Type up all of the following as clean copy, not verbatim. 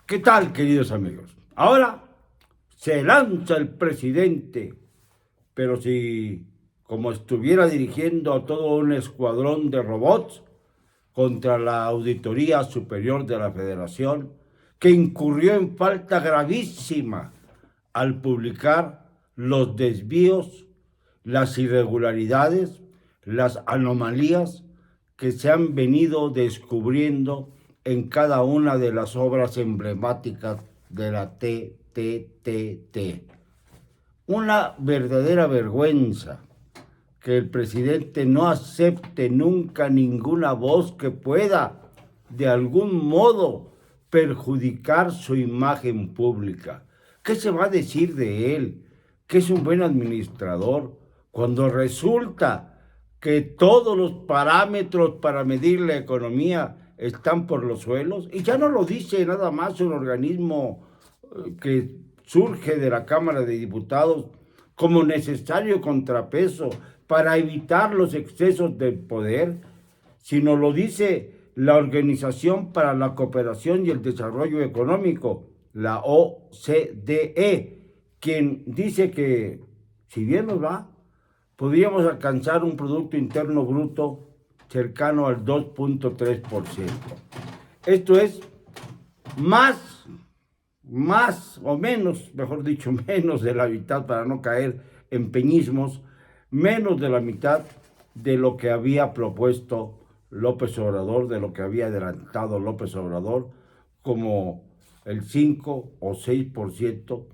¿Qué tal, queridos amigos? Ahora se lanza el presidente, pero si como estuviera dirigiendo a todo un escuadrón de robots contra la Auditoría Superior de la Federación, que incurrió en falta gravísima al publicar los desvíos, las irregularidades, las anomalías que se han venido descubriendo en cada una de las obras emblemáticas de la TTT. Una verdadera vergüenza que el presidente no acepte nunca ninguna voz que pueda, de algún modo, perjudicar su imagen pública. ¿Qué se va a decir de él? Que es un buen administrador, cuando resulta que todos los parámetros para medir la economía están por los suelos. Y ya no lo dice nada más un organismo que surge de la Cámara de Diputados como necesario contrapeso para evitar los excesos del poder, sino lo dice la Organización para la Cooperación y el Desarrollo Económico, la OCDE, quien dice que, si bien nos va, podríamos alcanzar un Producto Interno Bruto cercano al 2.3%. Esto es más o menos, mejor dicho, menos de la mitad, para no caer en peñismos, menos de la mitad de lo que había propuesto López Obrador, de lo que había adelantado López Obrador, como el 5 o 6%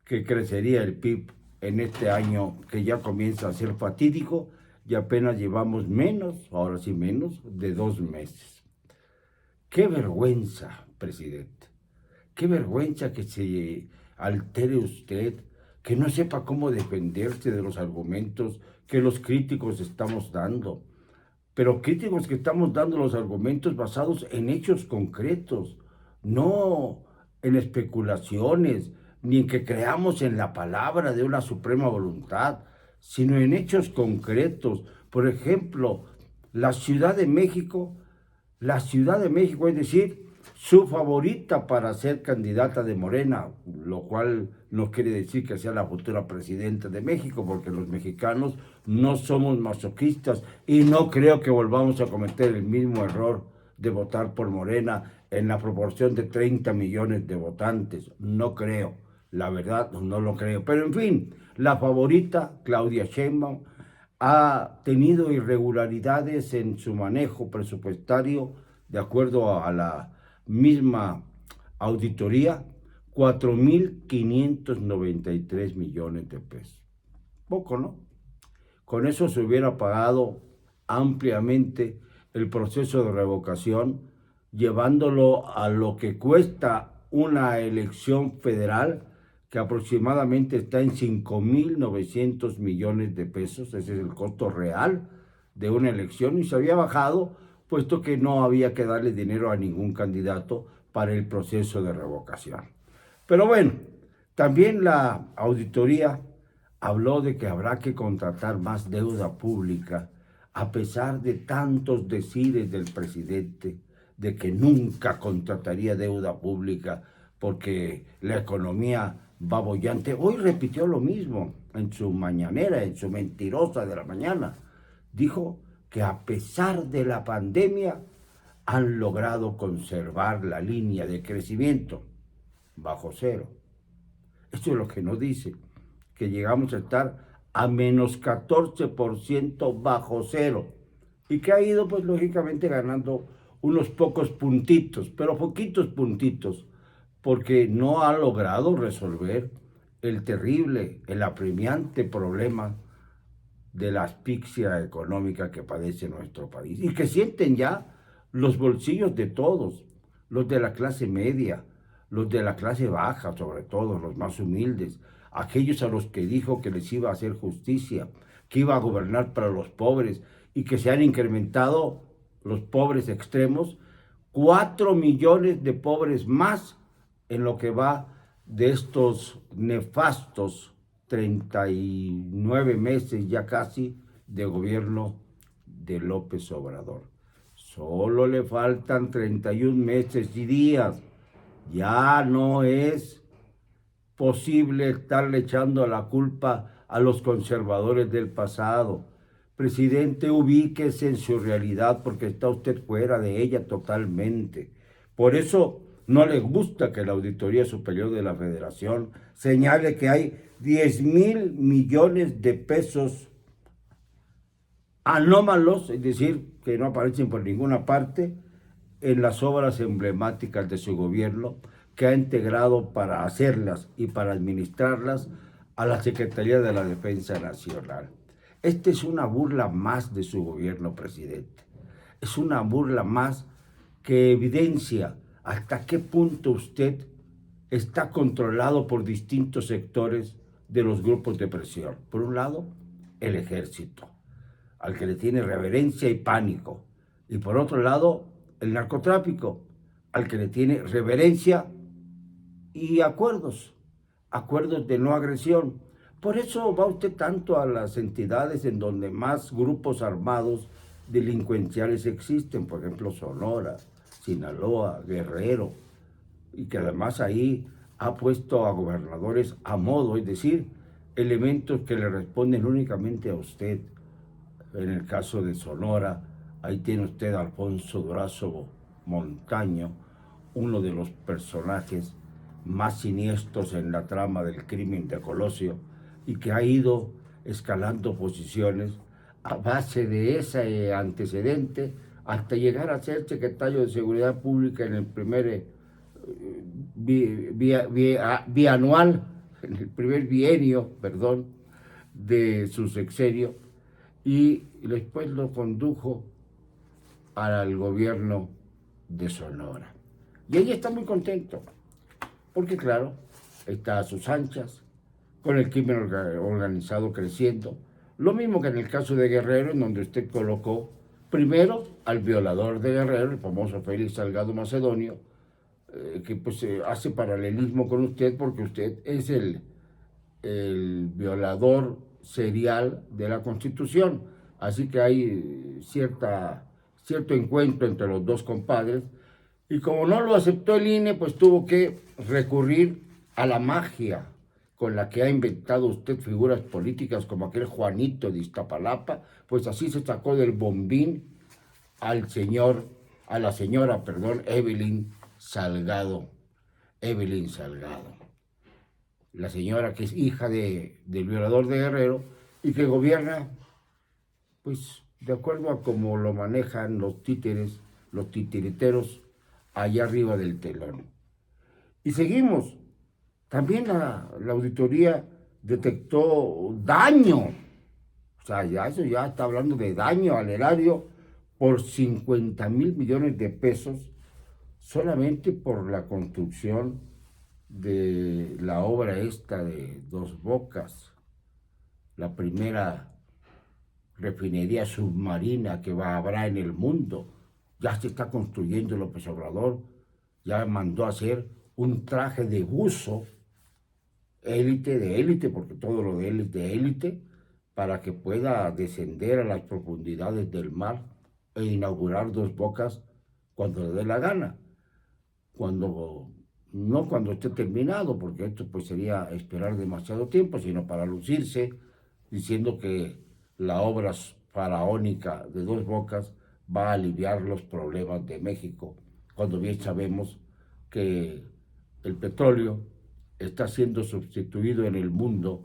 que crecería el PIB en este año que ya comienza a ser fatídico y apenas llevamos menos, ahora sí menos, de 2 meses. ¡Qué vergüenza, presidente! ¡Qué vergüenza que se altere usted, que no sepa cómo defenderse de los argumentos que los críticos estamos dando! Pero críticos que estamos dando los argumentos basados en hechos concretos, no en especulaciones, ni en que creamos en la palabra de una suprema voluntad, sino en hechos concretos. Por ejemplo, la Ciudad de México, es decir, su favorita para ser candidata de Morena, lo cual no quiere decir que sea la futura presidenta de México, porque los mexicanos no somos masoquistas y no creo que volvamos a cometer el mismo error de votar por Morena en la proporción de 30 millones de votantes. No creo, la verdad no lo creo. Pero en fin, la favorita, Claudia Sheinbaum, ha tenido irregularidades en su manejo presupuestario, de acuerdo a la misma auditoría, 4.593 millones de pesos. Poco, ¿no? Con eso se hubiera pagado ampliamente el proceso de revocación, llevándolo a lo que cuesta una elección federal, que aproximadamente está en 5.900 millones de pesos. Ese es el costo real de una elección, y se había bajado, puesto que no había que darle dinero a ningún candidato para el proceso de revocación. Pero bueno, también la auditoría habló de que habrá que contratar más deuda pública, a pesar de tantos decires del presidente de que nunca contrataría deuda pública porque la economía va bollante. Hoy repitió lo mismo en su mañanera, en su mentirosa de la mañana. Dijo que a pesar de la pandemia han logrado conservar la línea de crecimiento bajo cero. Esto es lo que nos dice, que llegamos a estar a menos 14% bajo cero, y que ha ido pues lógicamente ganando unos pocos puntitos, pero poquitos puntitos, porque no ha logrado resolver el terrible, el apremiante problema de la asfixia económica que padece nuestro país y que sienten ya los bolsillos de todos, los de la clase media, los de la clase baja, sobre todo los más humildes, aquellos a los que dijo que les iba a hacer justicia, que iba a gobernar para los pobres, y que se han incrementado los pobres extremos, 4 millones de pobres más en lo que va de estos nefastos 39 meses ya casi de gobierno de López Obrador. Solo le faltan 31 meses y días Ya no es posible estarle echando la culpa a los conservadores del pasado. Presidente, ubíquese en su realidad porque está usted fuera de ella totalmente. Por eso no le gusta que la Auditoría Superior de la Federación señale que hay 10,000 millones de pesos anómalos, es decir, que no aparecen por ninguna parte, en las obras emblemáticas de su gobierno, que ha integrado para hacerlas y para administrarlas a la Secretaría de la Defensa Nacional. Esta es una burla más de su gobierno, presidente. Es una burla más que evidencia hasta qué punto usted está controlado por distintos sectores de los grupos de presión. Por un lado, el ejército, al que le tiene reverencia y pánico. Y por otro lado, el narcotráfico, al que le tiene reverencia y acuerdos de no agresión. Por eso va usted tanto a las entidades en donde más grupos armados delincuenciales existen, por ejemplo Sonora, Sinaloa, Guerrero, y que además ahí ha puesto a gobernadores a modo, es decir, elementos que le responden únicamente a usted. En el caso de Sonora, ahí tiene usted a Alfonso Durazo Montaño, uno de los personajes más siniestros en la trama del crimen de Colosio y que ha ido escalando posiciones a base de ese antecedente hasta llegar a ser secretario de Seguridad Pública en el primer bianual, en el primer bienio, perdón, de su sexenio, y después lo condujo al gobierno de Sonora. Y ella está muy contento, porque claro, está a sus anchas, con el crimen organizado creciendo, lo mismo que en el caso de Guerrero, en donde usted colocó primero al violador de Guerrero, el famoso Félix Salgado Macedonio, que pues hace paralelismo con usted porque usted es el violador serial de la Constitución. Así que hay cierto encuentro entre los dos compadres. Y como no lo aceptó el INE, pues tuvo que recurrir a la magia con la que ha inventado usted figuras políticas como aquel Juanito de Iztapalapa, pues así se sacó del bombín a la señora, perdón, Evelyn Salgado, la señora que es hija del violador de Guerrero y que gobierna, pues, de acuerdo a cómo lo manejan los títeres, los titiriteros, allá arriba del telón. Y seguimos. También la auditoría detectó daño. O sea, eso ya está hablando de daño al erario por 50,000 millones de pesos solamente por la construcción de la obra esta de Dos Bocas, la primera refinería submarina que habrá en el mundo. Ya se está construyendo López Obrador, ya mandó a hacer un traje de buzo, de élite, porque todo lo de él es de élite, para que pueda descender a las profundidades del mar e inaugurar Dos Bocas cuando le dé la gana. No cuando esté terminado, porque esto pues sería esperar demasiado tiempo, sino para lucirse diciendo que la obra faraónica de Dos Bocas va a aliviar los problemas de México, cuando bien sabemos que el petróleo está siendo sustituido en el mundo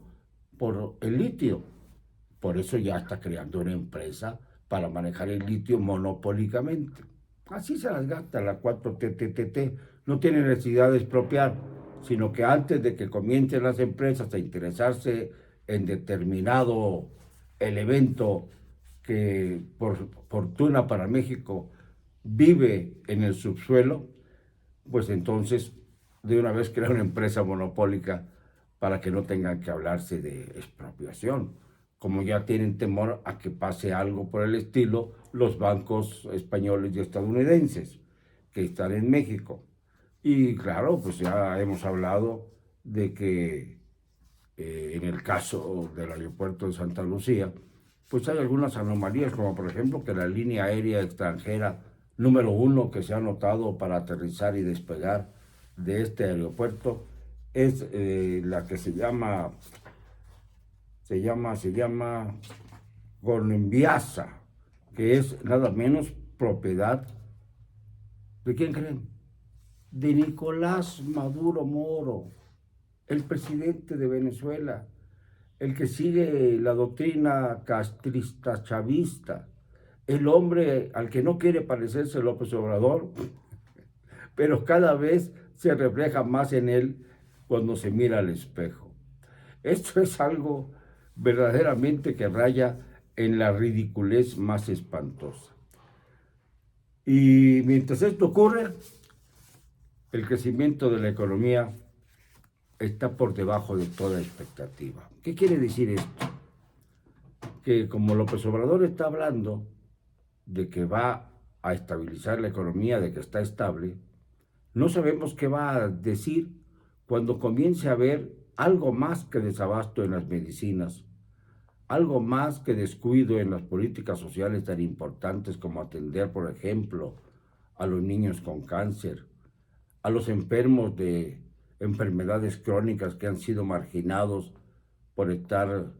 por el litio. Por eso ya está creando una empresa para manejar el litio monopólicamente. Así se las gasta la 4TTT. No tiene necesidad de expropiar, sino que antes de que comiencen las empresas a interesarse en determinado elemento que por fortuna para México vive en el subsuelo, pues entonces de una vez crea una empresa monopólica para que no tengan que hablarse de expropiación, como ya tienen temor a que pase algo por el estilo los bancos españoles y estadounidenses que están en México. Y claro, pues ya hemos hablado de que en el caso del aeropuerto de Santa Lucía, pues hay algunas anomalías, como por ejemplo que la línea aérea extranjera número 1 que se ha notado para aterrizar y despegar de este aeropuerto es la que se llama Gornembiasa, que es nada menos propiedad ¿de quién creen? De Nicolás Maduro Moro, el presidente de Venezuela, el que sigue la doctrina castrista chavista, el hombre al que no quiere parecerse López Obrador, pero cada vez se refleja más en él cuando se mira al espejo. Esto es algo verdaderamente que raya en la ridiculez más espantosa. Y mientras esto ocurre, el crecimiento de la economía está por debajo de toda expectativa. ¿Qué quiere decir esto? Que como López Obrador está hablando de que va a estabilizar la economía, de que está estable, no sabemos qué va a decir cuando comience a haber algo más que desabasto en las medicinas, algo más que descuido en las políticas sociales tan importantes como atender, por ejemplo, a los niños con cáncer, a los enfermos de enfermedades crónicas que han sido marginados por estar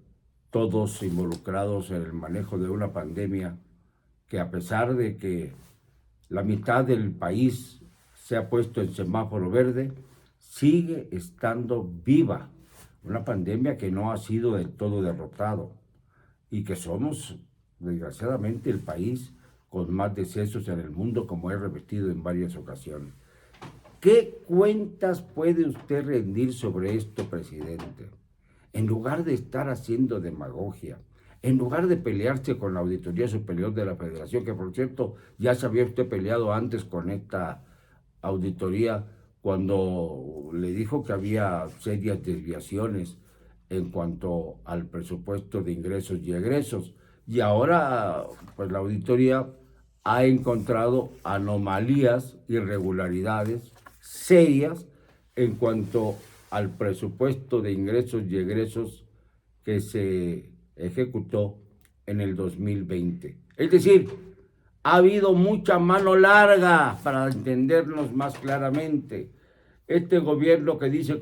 todos involucrados en el manejo de una pandemia que, a pesar de que la mitad del país se ha puesto en semáforo verde, sigue estando viva. Una pandemia que no ha sido del todo derrotado y que somos, desgraciadamente, el país con más decesos en el mundo, como he repetido en varias ocasiones. ¿Qué cuentas puede usted rendir sobre esto, presidente? En lugar de estar haciendo demagogia, en lugar de pelearse con la Auditoría Superior de la Federación, que por cierto ya se había usted peleado antes con esta auditoría cuando le dijo que había serias desviaciones en cuanto al presupuesto de ingresos y egresos. Y ahora, pues la auditoría ha encontrado anomalías, irregularidades serias en cuanto al presupuesto de ingresos y egresos que se ejecutó en el 2020. Es decir, ha habido mucha mano larga para entendernos más claramente. Este gobierno que dice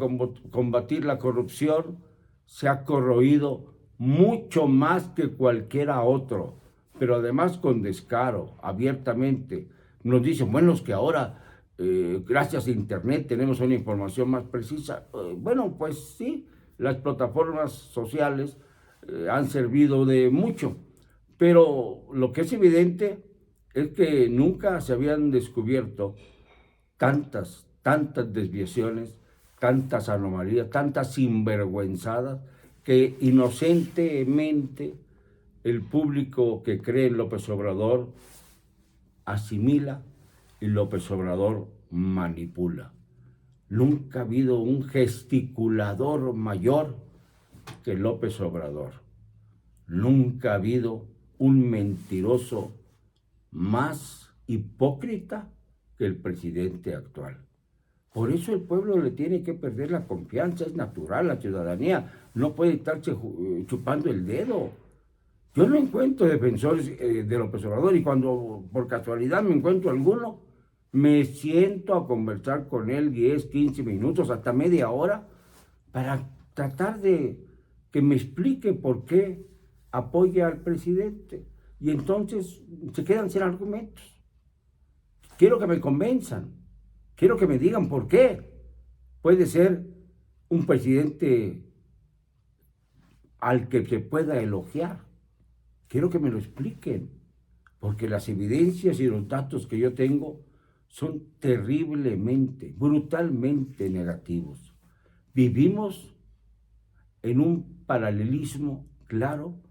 combatir la corrupción se ha corroído mucho más que cualquiera otro, pero además con descaro, abiertamente. Nos dicen, bueno, es que ahora, gracias a Internet, tenemos una información más precisa. Bueno, pues sí, las plataformas sociales han servido de mucho, pero lo que es evidente es que nunca se habían descubierto tantas desviaciones, tantas anomalías, tantas sinvergüenzadas, que inocentemente el público que cree en López Obrador asimila y López Obrador manipula. Nunca ha habido un gesticulador mayor que López Obrador. Nunca ha habido un mentiroso más hipócrita que el presidente actual. Por eso el pueblo le tiene que perder la confianza, es natural, la ciudadanía no puede estarse chupando el dedo. Yo no encuentro defensores de López Obrador y cuando por casualidad me encuentro alguno, me siento a conversar con él 10, 15 minutos, hasta media hora, para tratar de que me explique por qué apoya al presidente. Y entonces se quedan sin argumentos. Quiero que me convenzan, quiero que me digan por qué puede ser un presidente al que se pueda elogiar. Quiero que me lo expliquen, porque las evidencias y los datos que yo tengo son terriblemente, brutalmente negativos. Vivimos en un paralelismo claro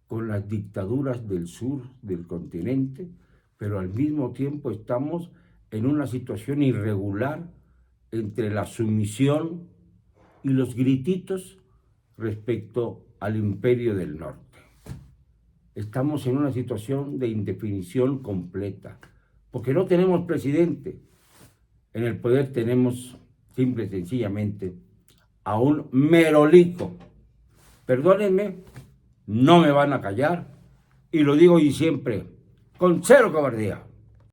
con las dictaduras del sur del continente, pero al mismo tiempo estamos en una situación irregular entre la sumisión y los grititos respecto al imperio del norte. Estamos en una situación de indefinición completa, porque no tenemos presidente. En el poder tenemos, simple y sencillamente, a un merolico. Perdónenme, no me van a callar, y lo digo y siempre, con cero cobardía.